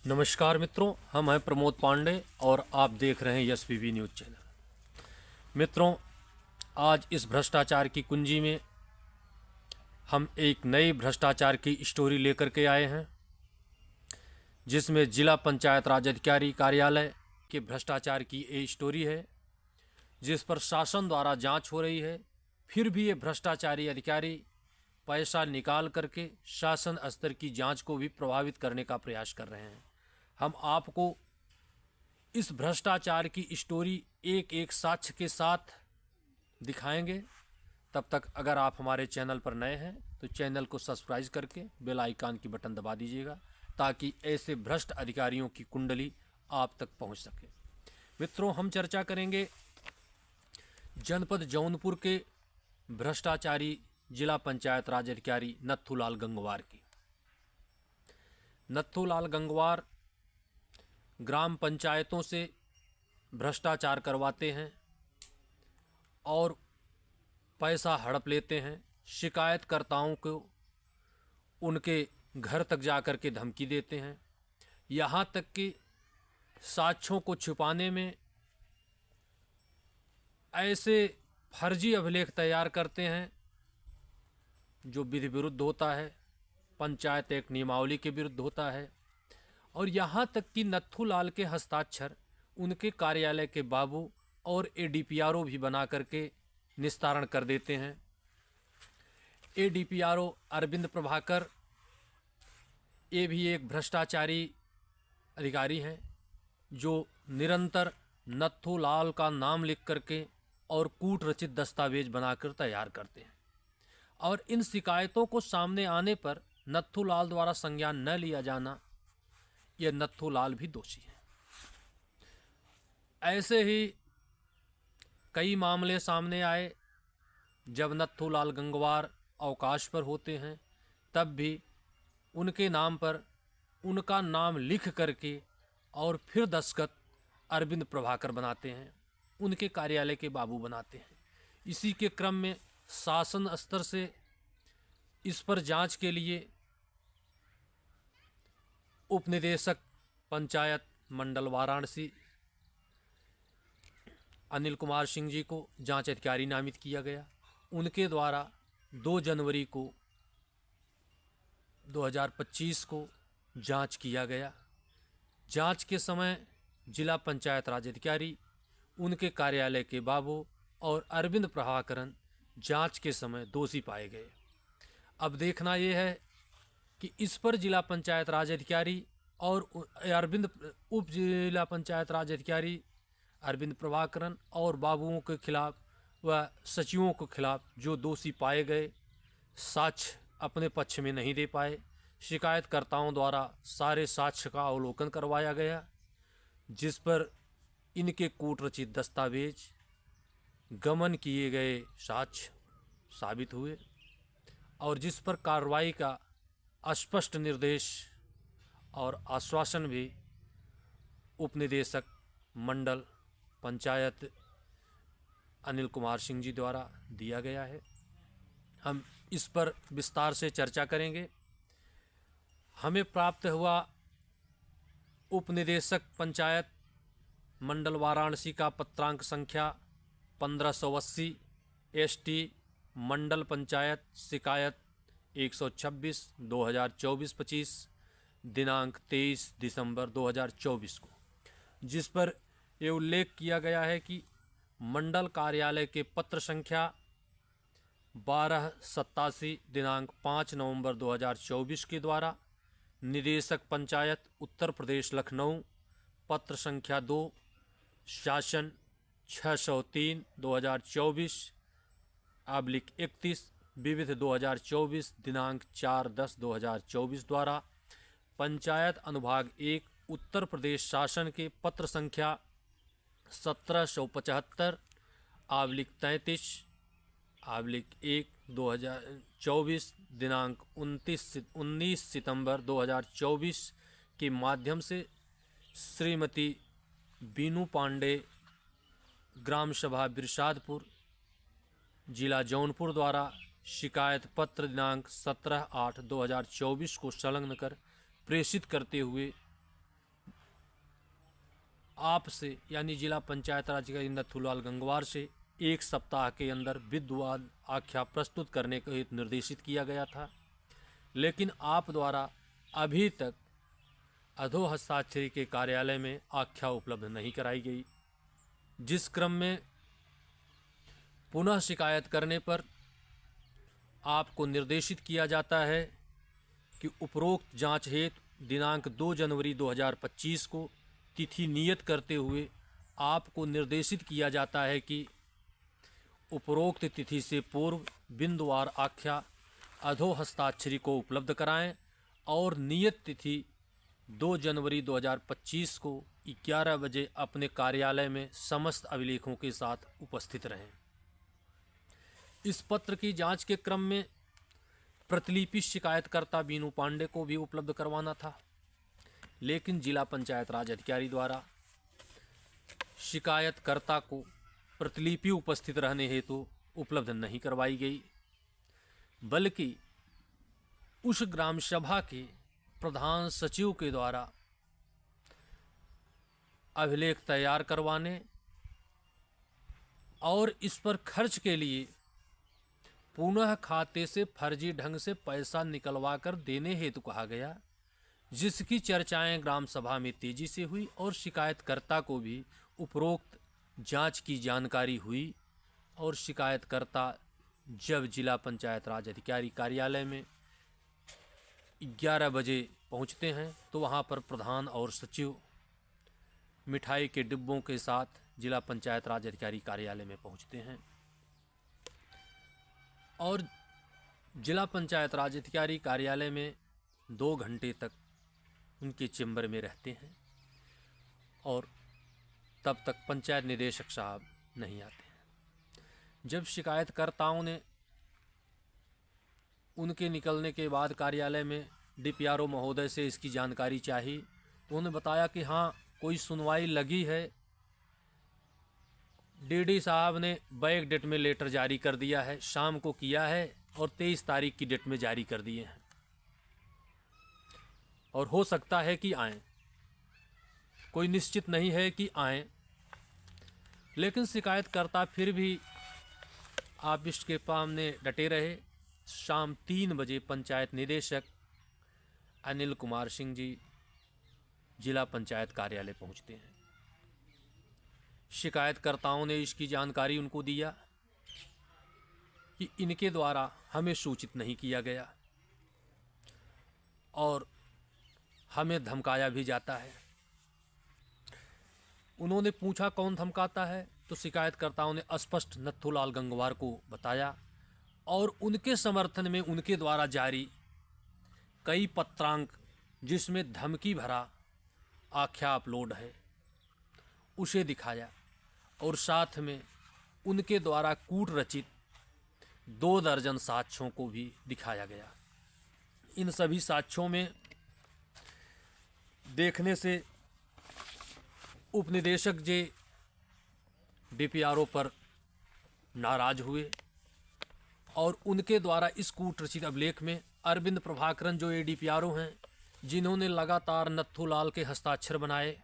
नमस्कार मित्रों, हम हैं प्रमोद पांडे और आप देख रहे हैं एसपीबी न्यूज़ चैनल। मित्रों, आज इस भ्रष्टाचार की कुंजी में हम एक नई भ्रष्टाचार की स्टोरी लेकर के आए हैं, जिसमें जिला पंचायत राज अधिकारी कार्यालय के भ्रष्टाचार की ये स्टोरी है, जिस पर शासन द्वारा जांच हो रही है। फिर भी ये भ्रष्टाचारी अधिकारी पैसा निकाल करके शासन स्तर की जांच को भी प्रभावित करने का प्रयास कर रहे हैं। हम आपको इस भ्रष्टाचार की स्टोरी एक एक साक्ष्य के साथ दिखाएंगे। तब तक अगर आप हमारे चैनल पर नए हैं तो चैनल को सब्सक्राइब करके बेल आइकन की बटन दबा दीजिएगा, ताकि ऐसे भ्रष्ट अधिकारियों की कुंडली आप तक पहुंच सके। मित्रों, हम चर्चा करेंगे जनपद जौनपुर के भ्रष्टाचारी जिला पंचायत राज अधिकारी नत्थूलाल गंगवार की। नत्थूलाल गंगवार ग्राम पंचायतों से भ्रष्टाचार करवाते हैं और पैसा हड़प लेते हैं। शिकायतकर्ताओं को उनके घर तक जाकर के धमकी देते हैं। यहाँ तक कि साक्ष्यों को छुपाने में ऐसे फर्जी अभिलेख तैयार करते हैं जो विधि विरुद्ध होता है, पंचायत एक्ट नियमावली के विरुद्ध होता है। और यहाँ तक कि नत्थूलाल के हस्ताक्षर उनके कार्यालय के बाबू और एडीपीआरओ भी बना करके निस्तारण कर देते हैं। एडीपीआरओ अरविंद प्रभाकर ये भी एक भ्रष्टाचारी अधिकारी हैं, जो निरंतर नत्थूलाल का नाम लिख करके और कूट रचित दस्तावेज बनाकर तैयार करते हैं। और इन शिकायतों को सामने आने पर नत्थूलाल द्वारा संज्ञान न लिया जाना, यह नत्थूलाल भी दोषी है। ऐसे ही कई मामले सामने आए जब नत्थूलाल गंगवार अवकाश पर होते हैं, तब भी उनके नाम पर उनका नाम लिख करके और फिर दस्तखत अरविंद प्रभाकर बनाते हैं, उनके कार्यालय के बाबू बनाते हैं। इसी के क्रम में शासन स्तर से इस पर जांच के लिए उपनिदेशक पंचायत मंडल वाराणसी अनिल कुमार सिंह जी को जांच अधिकारी नामित किया गया। उनके द्वारा 2 जनवरी को 2025 को जांच किया गया। जांच के समय जिला पंचायत राज अधिकारी, उनके कार्यालय के बाबू और अरविंद प्रभाकरन जांच के समय दोषी पाए गए। अब देखना यह है कि इस पर जिला पंचायत राज अधिकारी और अरविंद उप जिला पंचायत राज अधिकारी अरविंद प्रभाकरन और बाबुओं के खिलाफ व सचिवों के खिलाफ जो दोषी पाए गए, साक्ष्य अपने पक्ष में नहीं दे पाए। शिकायतकर्ताओं द्वारा सारे साक्ष्य का अवलोकन करवाया गया, जिस पर इनके कूट रचित दस्तावेज, गमन किए गए साक्ष्य साबित हुए और जिस पर कार्रवाई का स्पष्ट निर्देश और आश्वासन भी उपनिदेशक मंडल पंचायत अनिल कुमार सिंह जी द्वारा दिया गया है। हम इस पर विस्तार से चर्चा करेंगे। हमें प्राप्त हुआ उपनिदेशक पंचायत मंडल वाराणसी का पत्रांक संख्या 1580 ST मंडल पंचायत शिकायत 126 2024-25 दिनांक 23 दिसंबर 2024 को, जिस पर यह उल्लेख किया गया है कि मंडल कार्यालय के पत्र संख्या 1287 दिनांक 5 नवंबर 2024 के द्वारा निदेशक पंचायत उत्तर प्रदेश लखनऊ पत्र संख्या 2 शासन 603 2024 /31 विविध 2024 दिनांक 4/10/2024 द्वारा पंचायत अनुभाग 1 उत्तर प्रदेश शासन के पत्र संख्या 1775 /33 /1 2024 दिनांक 19 सितंबर 2024 के माध्यम से श्रीमती बीनू पांडे, ग्राम सभा बिरसादपुर, जिला जौनपुर द्वारा शिकायत पत्र दिनांक 17/8/2024 को संलग्न कर प्रेषित करते हुए आपसे यानी जिला पंचायत राज अधिकारी नथुलाल गंगवार से 1 सप्ताह के अंदर विद्वान आख्या प्रस्तुत करने को हेतु निर्देशित किया गया था, लेकिन आप द्वारा अभी तक अधो हस्ताक्षरी के कार्यालय में आख्या उपलब्ध नहीं कराई गई, जिस क्रम में पुनः शिकायत करने पर आपको निर्देशित किया जाता है कि उपरोक्त जांच हेतु दिनांक 2 जनवरी 2025 को तिथि नियत करते हुए आपको निर्देशित किया जाता है कि उपरोक्त तिथि से पूर्व बिंदुवार आख्या अधो हस्ताक्षरी को उपलब्ध कराएं और नियत तिथि 2 जनवरी 2025 को 11 बजे अपने कार्यालय में समस्त अभिलेखों के साथ उपस्थित रहें। इस पत्र की जांच के क्रम में प्रतिलिपि शिकायतकर्ता बीनू पांडे को भी उपलब्ध करवाना था, लेकिन जिला पंचायत राज अधिकारी द्वारा शिकायतकर्ता को प्रतिलिपि उपस्थित रहने हेतु उपलब्ध नहीं करवाई गई, बल्कि उस ग्राम सभा के प्रधान सचिव के द्वारा अभिलेख तैयार करवाने और इस पर खर्च के लिए पुनः खाते से फर्जी ढंग से पैसा निकलवा कर देने हेतु कहा गया, जिसकी चर्चाएं ग्राम सभा में तेजी से हुई और शिकायतकर्ता को भी उपरोक्त जांच की जानकारी हुई। और शिकायतकर्ता जब जिला पंचायत राज अधिकारी कार्यालय में 11 बजे पहुंचते हैं तो वहां पर प्रधान और सचिव मिठाई के डिब्बों के साथ जिला पंचायत राज अधिकारी कार्यालय में पहुंचते हैं और जिला पंचायत राज अधिकारी कार्यालय में 2 घंटे तक उनके चेंबर में रहते हैं और तब तक पंचायत निदेशक साहब नहीं आते हैं। जब शिकायतकर्ताओं ने उनके निकलने के बाद कार्यालय में डीपीआरओ महोदय से इसकी जानकारी चाही तो उन्होंने बताया कि हाँ, कोई सुनवाई लगी है, डीडी साहब ने बैक डेट में लेटर जारी कर दिया है, शाम को किया है और 23 तारीख की डेट में जारी कर दिए हैं और हो सकता है कि आएँ, कोई निश्चित नहीं है कि आएँ। लेकिन शिकायतकर्ता फिर भी ऑफिस के सामने डटे रहे। शाम 3 बजे पंचायत निदेशक अनिल कुमार सिंह जी जिला पंचायत कार्यालय पहुंचते हैं। शिकायतकर्ताओं ने इसकी जानकारी उनको दिया कि इनके द्वारा हमें सूचित नहीं किया गया और हमें धमकाया भी जाता है। उन्होंने पूछा कौन धमकाता है, तो शिकायतकर्ताओं ने स्पष्ट नथुलाल गंगवार को बताया और उनके समर्थन में उनके द्वारा जारी कई पत्रांक जिसमें धमकी भरा आख्या अपलोड है उसे दिखाया और साथ में उनके द्वारा कूट रचित 2 दर्जन साक्ष्यों को भी दिखाया गया। इन सभी साक्ष्यों में देखने से उपनिदेशक जी डीपीआरओ पर नाराज हुए और उनके द्वारा इस कूट रचित अभिलेख में अरविंद प्रभाकरन जो एडीपीआरओ हैं, जिन्होंने लगातार नथुलाल के हस्ताक्षर बनाए,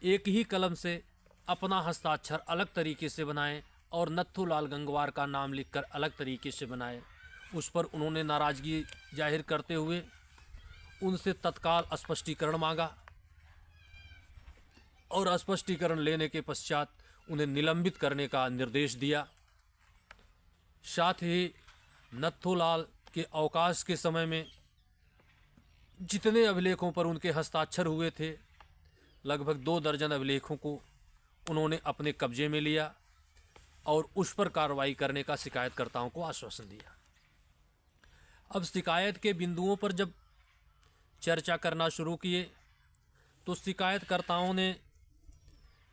एक ही कलम से अपना हस्ताक्षर अलग तरीके से बनाए और नथुलाल गंगवार का नाम लिखकर अलग तरीके से बनाए, उस पर उन्होंने नाराज़गी जाहिर करते हुए उनसे तत्काल स्पष्टीकरण मांगा और स्पष्टीकरण लेने के पश्चात उन्हें निलंबित करने का निर्देश दिया। साथ ही नथुलाल के अवकाश के समय में जितने अभिलेखों पर उनके हस्ताक्षर हुए थे, लगभग 2 दर्जन अभिलेखों को उन्होंने अपने कब्जे में लिया और उस पर कार्रवाई करने का शिकायतकर्ताओं को आश्वासन दिया। अब शिकायत के बिंदुओं पर जब चर्चा करना शुरू किए तो शिकायतकर्ताओं ने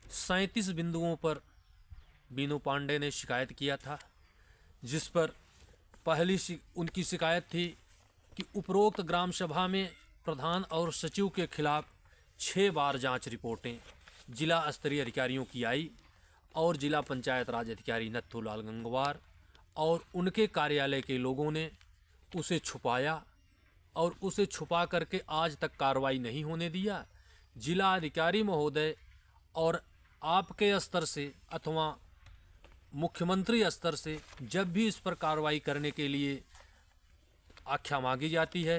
37 बिंदुओं पर बीनू पांडे ने शिकायत किया था, जिस पर पहली उनकी शिकायत थी कि उपरोक्त ग्राम सभा में प्रधान और सचिव के खिलाफ 6 बार जांच रिपोर्टें जिला स्तरीय अधिकारियों की आई और जिला पंचायत राज अधिकारी नथुलाल गंगवार और उनके कार्यालय के लोगों ने उसे छुपाया और उसे छुपा करके आज तक कार्रवाई नहीं होने दिया। जिला अधिकारी महोदय और आपके स्तर से अथवा मुख्यमंत्री स्तर से जब भी इस पर कार्रवाई करने के लिए आज्ञा मांगी जाती है,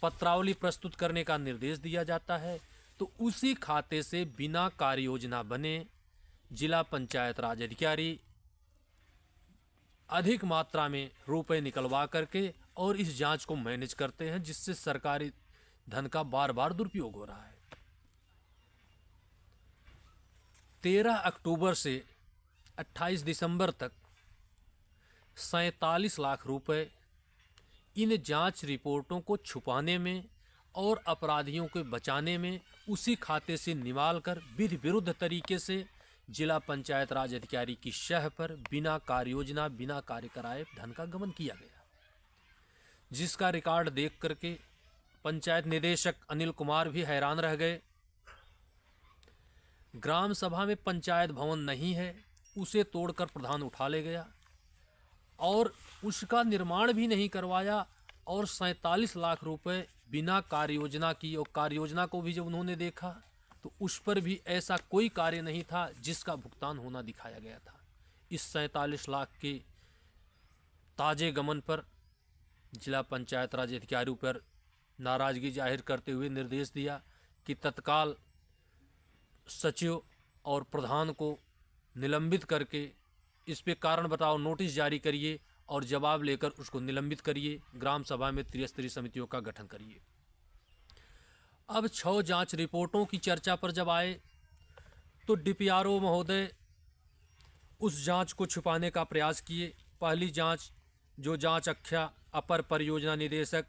पत्रावली प्रस्तुत करने का निर्देश दिया जाता है, तो उसी खाते से बिना कार्य योजना बने जिला पंचायत राज अधिकारी अधिक मात्रा में रुपए निकलवा करके और इस जांच को मैनेज करते हैं, जिससे सरकारी धन का बार बार दुरुपयोग हो रहा है। 13 अक्टूबर से 28 दिसंबर तक 47 लाख रुपए इन जांच रिपोर्टों को छुपाने में और अपराधियों को बचाने में उसी खाते से निकाल कर विधि विरुद्ध तरीके से जिला पंचायत राज अधिकारी की शह पर बिना कार्य योजना, बिना कार्य कराए धन का गमन किया गया, जिसका रिकॉर्ड देख करके पंचायत निदेशक अनिल कुमार भी हैरान रह गए। ग्राम सभा में पंचायत भवन नहीं है, उसे तोड़कर प्रधान उठा ले गया और उसका निर्माण भी नहीं करवाया, और 47 लाख रुपए बिना कार्य योजना की, और कार्य योजना को भी जब उन्होंने देखा तो उस पर भी ऐसा कोई कार्य नहीं था जिसका भुगतान होना दिखाया गया था। इस 47 लाख के ताजे गमन पर जिला पंचायत राज अधिकारियों पर नाराजगी जाहिर करते हुए निर्देश दिया कि तत्काल सचिव और प्रधान को निलंबित करके इस पे कारण बताओ नोटिस जारी करिए और जवाब लेकर उसको निलंबित करिए। ग्राम सभा में त्रिस्तरीय समितियों का गठन करिए। अब 6 जांच रिपोर्टों की चर्चा पर जब आए तो डीपीआरओ महोदय उस जांच को छुपाने का प्रयास किए। पहली जांच, जो जांच आख्या अपर परियोजना निदेशक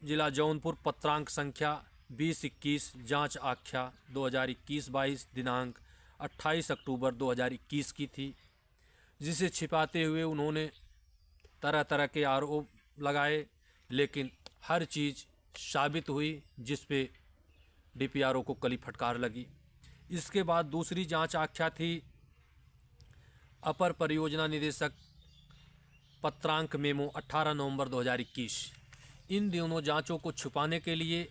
जिला जौनपुर, पत्रांक संख्या 2021, जांच आख्या 2021-22 दिनांक 28 अक्टूबर 2021 की थी, जिसे छिपाते हुए उन्होंने तरह तरह के आरोप लगाए, लेकिन हर चीज़ साबित हुई, जिस पे डीपीआरओ को कली फटकार लगी। इसके बाद दूसरी जांच आख्या थी अपर परियोजना निदेशक, पत्रांक मेमो 18 नवंबर 2021। इन दोनों जांचों को छुपाने के लिए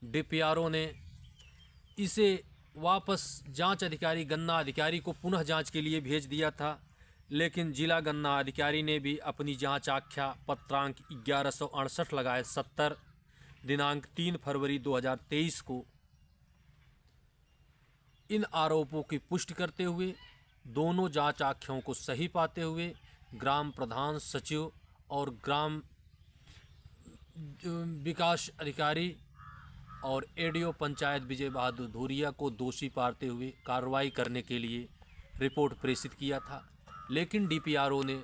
डीपीआरओ ने इसे वापस जांच अधिकारी गन्ना अधिकारी को पुनः जांच के लिए भेज दिया था, लेकिन जिला गन्ना अधिकारी ने भी अपनी जांच आख्या पत्रांक 1168 लगाए 70 दिनांक 3 फरवरी 2023 को इन आरोपों की पुष्टि करते हुए दोनों जांच आख्याओं को सही पाते हुए ग्राम प्रधान, सचिव और ग्राम विकास अधिकारी और एडीओ पंचायत विजय बहादुर धूरिया को दोषी पाते हुए कार्रवाई करने के लिए रिपोर्ट प्रेषित किया था। लेकिन डीपीआरओ ने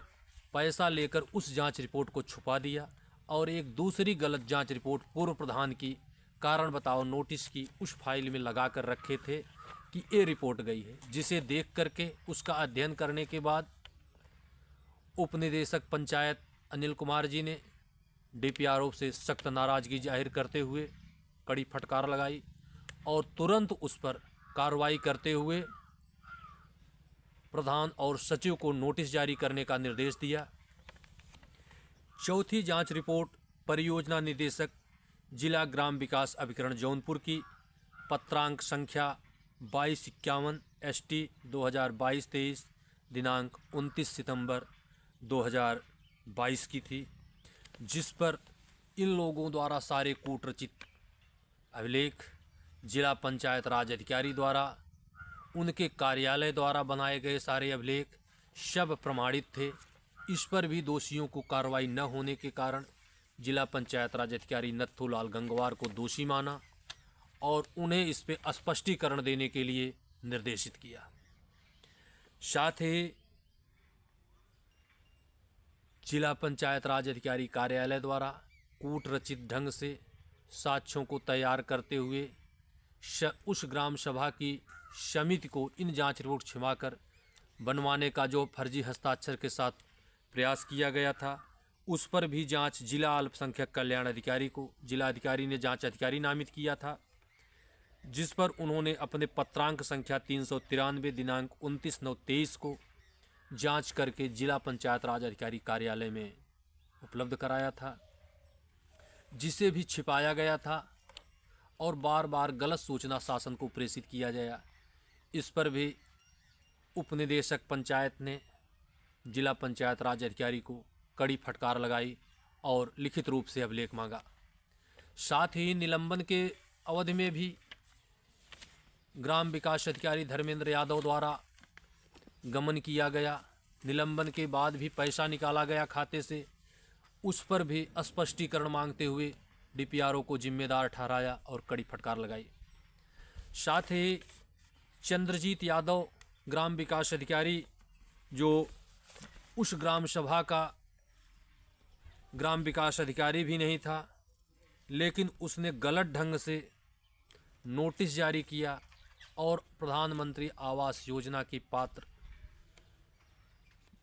पैसा लेकर उस जांच रिपोर्ट को छुपा दिया और एक दूसरी गलत जांच रिपोर्ट पूर्व प्रधान की कारण बताओ नोटिस की उस फाइल में लगा कर रखे थे कि ये रिपोर्ट गई है, जिसे देख करके उसका अध्ययन करने के बाद उपनिदेशक पंचायत अनिल कुमार जी ने डीपीआरओ से सख्त नाराजगी जाहिर करते हुए कड़ी फटकार लगाई और तुरंत उस पर कार्रवाई करते हुए प्रधान और सचिव को नोटिस जारी करने का निर्देश दिया। चौथी जांच रिपोर्ट परियोजना निदेशक जिला ग्राम विकास अभिकरण जौनपुर की, पत्रांक संख्या 2251 ST 2022-23 दिनांक 29 सितंबर 2022 की थी, जिस पर इन लोगों द्वारा सारे कूटरचित अभिलेख जिला पंचायत राज अधिकारी द्वारा, उनके कार्यालय द्वारा बनाए गए सारे अभिलेख सब प्रमाणित थे। इस पर भी दोषियों को कार्रवाई न होने के कारण जिला पंचायत राज अधिकारी नथुलाल गंगवार को दोषी माना और उन्हें इस पे स्पष्टीकरण देने के लिए निर्देशित किया। साथ ही जिला पंचायत राज अधिकारी कार्यालय द्वारा कूटरचित ढंग से साक्ष्यों को तैयार करते हुए उस ग्राम सभा की समिति को इन जांच रिपोर्ट छिपाकर बनवाने का जो फर्जी हस्ताक्षर के साथ प्रयास किया गया था, उस पर भी जांच जिला अल्पसंख्यक कल्याण अधिकारी को जिला अधिकारी ने जांच अधिकारी नामित किया था, जिस पर उन्होंने अपने पत्रांक संख्या 393 दिनांक 29/9/23 को जांच करके जिला पंचायत राज अधिकारी कार्यालय में उपलब्ध कराया था, जिसे भी छिपाया गया था और बार बार गलत सूचना शासन को प्रेषित किया गया। इस पर भी उपनिदेशक पंचायत ने जिला पंचायत राज अधिकारी को कड़ी फटकार लगाई और लिखित रूप से अभिलेख मांगा। साथ ही निलंबन के अवधि में भी ग्राम विकास अधिकारी धर्मेंद्र यादव द्वारा गमन किया गया। निलंबन के बाद भी पैसा निकाला गया खाते से, उस पर भी स्पष्टीकरण मांगते हुए डीपीआरओ को जिम्मेदार ठहराया और कड़ी फटकार लगाई। साथ ही चंद्रजीत यादव ग्राम विकास अधिकारी, जो उस ग्राम सभा का ग्राम विकास अधिकारी भी नहीं था, लेकिन उसने गलत ढंग से नोटिस जारी किया और प्रधानमंत्री आवास योजना की पात्र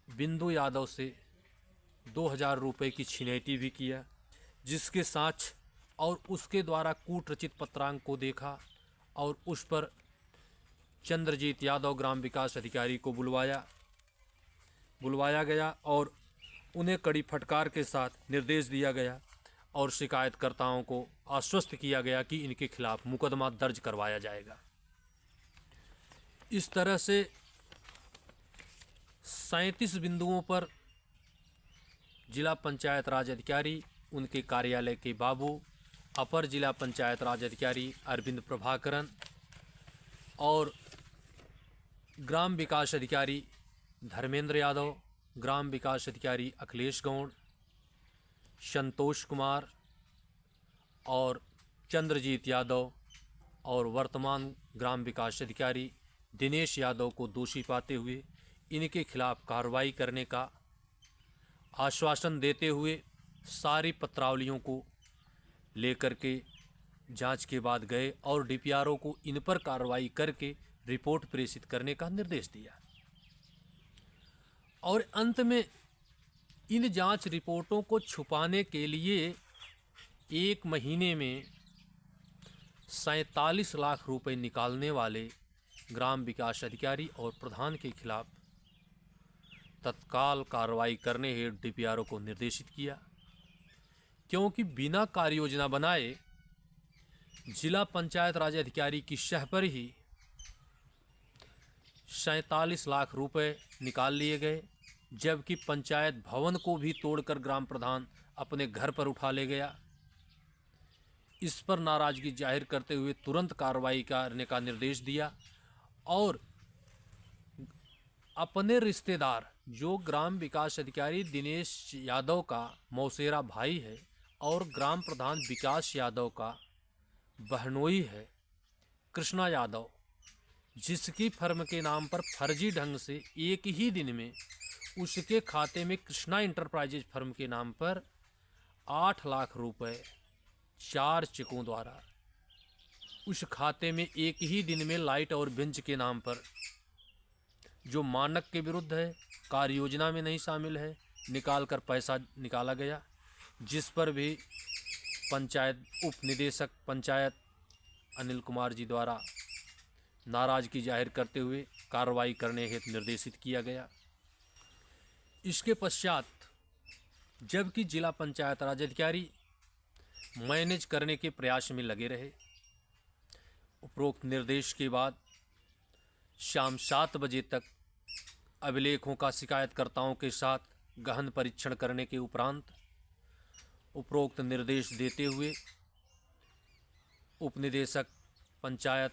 बिंदु यादव से 2000 रुपये की छिनैती भी किया, जिसके साक्ष्य और उसके द्वारा कूट रचित पत्रांक को देखा और उस पर चंद्रजीत यादव ग्राम विकास अधिकारी को बुलवाया गया और उन्हें कड़ी फटकार के साथ निर्देश दिया गया और शिकायतकर्ताओं को आश्वस्त किया गया कि इनके खिलाफ मुकदमा दर्ज करवाया जाएगा। इस तरह से 37 बिंदुओं पर जिला पंचायत राज अधिकारी, उनके कार्यालय के बाबू, अपर जिला पंचायत राज अधिकारी अरविंद प्रभाकरन और ग्राम विकास अधिकारी धर्मेंद्र यादव, ग्राम विकास अधिकारी अखिलेश गौड़, संतोष कुमार और चंद्रजीत यादव और वर्तमान ग्राम विकास अधिकारी दिनेश यादव को दोषी पाते हुए इनके खिलाफ कार्रवाई करने का आश्वासन देते हुए सारी पत्रावलियों को लेकर के जांच के बाद गए और डीपीआरओ को इन पर कार्रवाई करके रिपोर्ट प्रेषित करने का निर्देश दिया। और अंत में इन जांच रिपोर्टों को छुपाने के लिए 1 महीने में 47 लाख रुपए निकालने वाले ग्राम विकास अधिकारी और प्रधान के खिलाफ तत्काल कार्रवाई करने हेतु डीपीआरओ को निर्देशित किया, क्योंकि बिना कार्य योजना बनाए जिला पंचायत राज अधिकारी की शह पर ही 47 लाख रुपए निकाल लिए गए, जबकि पंचायत भवन को भी तोड़कर ग्राम प्रधान अपने घर पर उठा ले गया। इस पर नाराजगी जाहिर करते हुए तुरंत कार्रवाई करने का निर्देश दिया और अपने रिश्तेदार, जो ग्राम विकास अधिकारी दिनेश यादव का मौसेरा भाई है और ग्राम प्रधान विकास यादव का बहनोई है, कृष्णा यादव, जिसकी फर्म के नाम पर फर्जी ढंग से एक ही दिन में उसके खाते में कृष्णा इंटरप्राइजेज फर्म के नाम पर 8 लाख रुपए 4 चेकों द्वारा उस खाते में एक ही दिन में लाइट और बेंच के नाम पर, जो मानक के विरुद्ध है, कार्य योजना में नहीं शामिल है, निकाल कर पैसा निकाला गया, जिस पर भी पंचायत उप निदेशक पंचायत अनिल कुमार जी द्वारा नाराजगी जाहिर करते हुए कार्रवाई करने हेतु निर्देशित किया गया। इसके पश्चात जबकि जिला पंचायत राज अधिकारी मैनेज करने के प्रयास में लगे रहे, उपरोक्त निर्देश के बाद शाम 7 बजे तक अभिलेखों का शिकायतकर्ताओं के साथ गहन परीक्षण करने के उपरांत उपरोक्त निर्देश देते हुए उपनिदेशक पंचायत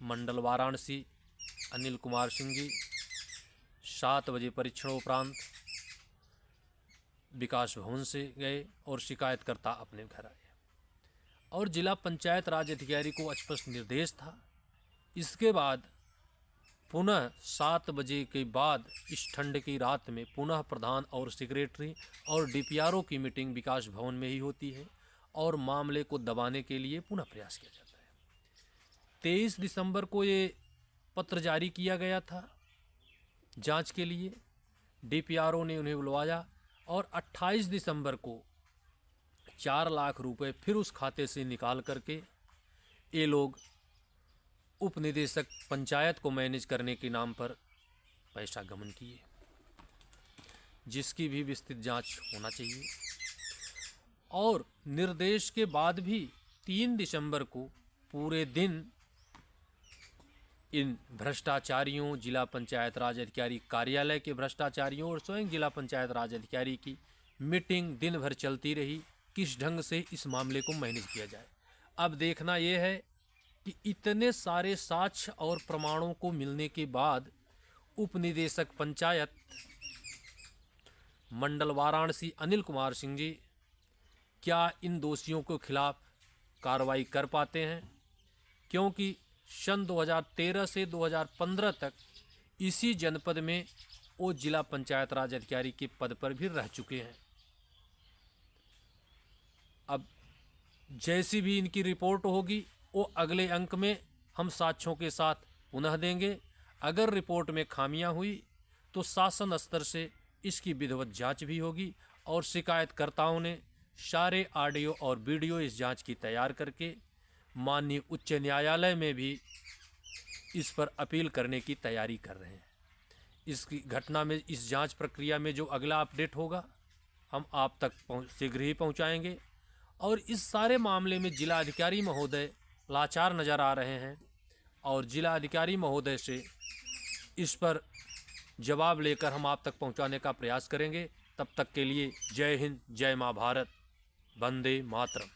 मंडल वाराणसी अनिल कुमार सिंह जी 7 बजे परीक्षण उपरांत विकास भवन से गए और शिकायतकर्ता अपने घर आए और जिला पंचायत राज अधिकारी को स्पष्ट निर्देश था। इसके बाद पुनः 7 बजे के बाद इस ठंड की रात में पुनः प्रधान और सेक्रेटरी और डीपीआरओ की मीटिंग विकास भवन में ही होती है और मामले को दबाने के लिए पुनः प्रयास किया जाता है। 23 दिसंबर को ये पत्र जारी किया गया था जांच के लिए, डीपीआरओ ने उन्हें बुलवाया और 28 दिसंबर को 4 लाख रुपए फिर उस खाते से निकाल करके ये लोग उप निदेशक पंचायत को मैनेज करने के नाम पर पैसा गमन किए, जिसकी भी विस्तृत जांच होना चाहिए। और निर्देश के बाद भी 3 दिसंबर को पूरे दिन इन भ्रष्टाचारियों, जिला पंचायत राज अधिकारी कार्यालय के भ्रष्टाचारियों और स्वयं जिला पंचायत राज अधिकारी की मीटिंग दिन भर चलती रही, किस ढंग से इस मामले को मैनेज किया जाए। अब देखना यह है कि इतने सारे साक्ष्य और प्रमाणों को मिलने के बाद उप निदेशक पंचायत मंडल वाराणसी अनिल कुमार सिंह जी क्या इन दोषियों के खिलाफ कार्रवाई कर पाते हैं, क्योंकि सन 2013 से 2015 तक इसी जनपद में वो जिला पंचायत राज अधिकारी के पद पर भी रह चुके हैं। अब जैसी भी इनकी रिपोर्ट होगी वो अगले अंक में हम साक्ष्यों के साथ पुनः देंगे। अगर रिपोर्ट में खामियां हुई तो शासन स्तर से इसकी विधिवत जांच भी होगी और शिकायतकर्ताओं ने सारे ऑडियो और वीडियो इस जांच की तैयार करके माननीय उच्च न्यायालय में भी इस पर अपील करने की तैयारी कर रहे हैं। इसकी घटना में, इस जांच प्रक्रिया में जो अगला अपडेट होगा हम आप तक शीघ्र ही पहुंचाएंगे। और इस सारे मामले में जिला अधिकारी महोदय लाचार नज़र आ रहे हैं और जिला अधिकारी महोदय से इस पर जवाब लेकर हम आप तक पहुंचाने का प्रयास करेंगे। तब तक के लिए जय हिंद, जय माँ भारत, वंदे मातरम।